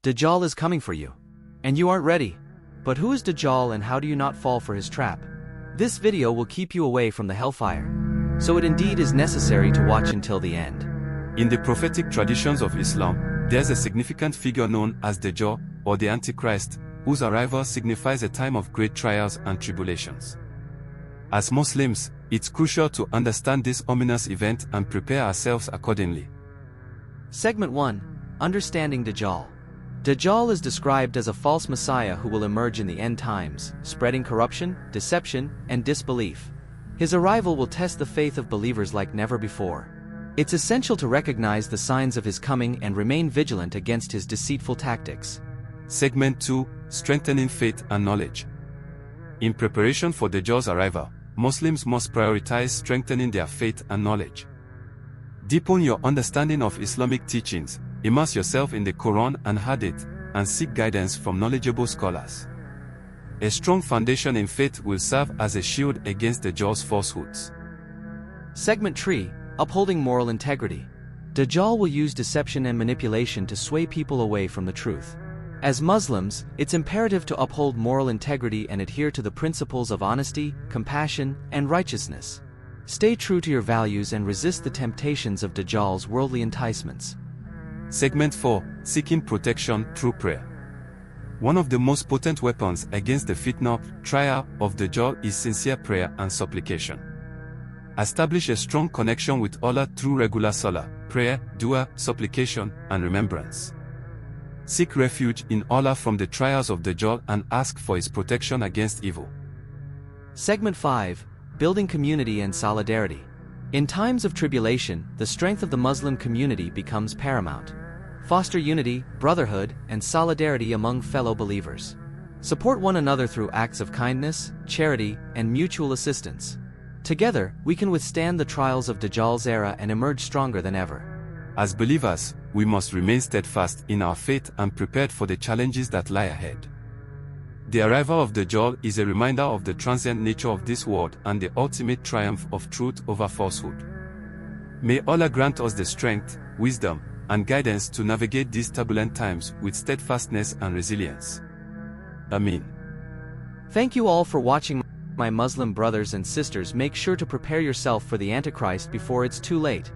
DAJJAL is coming for you. And you aren't ready. But who is DAJJAL and how do you not fall for his trap? This video will keep you away from the hellfire. So it indeed is necessary to watch until the end. In the prophetic traditions of Islam, there's a significant figure known as DAJJAL, or the antichrist, whose arrival signifies a time of great trials and tribulations. As Muslims, it's crucial to understand this ominous event and prepare ourselves accordingly. Segment 1. Understanding DAJJAL. DAJJAL is described as a false messiah who will emerge in the end times, spreading corruption, deception, and disbelief. His arrival will test the faith of believers like never before. It's essential to recognize the signs of his coming and remain vigilant against his deceitful tactics. Segment 2. Strengthening faith and knowledge. In preparation for DAJJAL's arrival, Muslims must prioritize strengthening their faith and knowledge. Deepen your understanding of Islamic teachings, immerse yourself in the Quran and Hadith, and seek guidance from knowledgeable scholars. A strong foundation in faith will serve as a shield against DAJJAL's falsehoods. Segment 3. Upholding moral integrity. DAJJAL will use deception and manipulation to sway people away from the truth. As Muslims, it's imperative to uphold moral integrity and adhere to the principles of honesty, compassion, and righteousness. Stay true to your values and resist the temptations of DAJJAL's worldly enticements. Segment 4. Seeking protection through prayer. One of the most potent weapons against the fitna, trial of DAJJAL is sincere prayer and supplication. Establish a strong connection with Allah through regular salah, prayer, dua, supplication, and remembrance. Seek refuge in Allah from the trials of DAJJAL and ask for his protection against evil. Segment 5. Building community and solidarity. In times of tribulation, the strength of the Muslim community becomes paramount. Foster unity, brotherhood, and solidarity among fellow believers. Support one another through acts of kindness, charity, and mutual assistance. Together, we can withstand the trials of DAJJAL's era and emerge stronger than ever. As believers, we must remain steadfast in our faith and prepared for the challenges that lie ahead. The arrival of DAJJAL is a reminder of the transient nature of this world and the ultimate triumph of truth over falsehood. May Allah grant us the strength, wisdom, and guidance to navigate these turbulent times with steadfastness and resilience. Ameen. Thank you all for watching. My Muslim brothers and sisters, make sure to prepare yourself for the Antichrist before it's too late.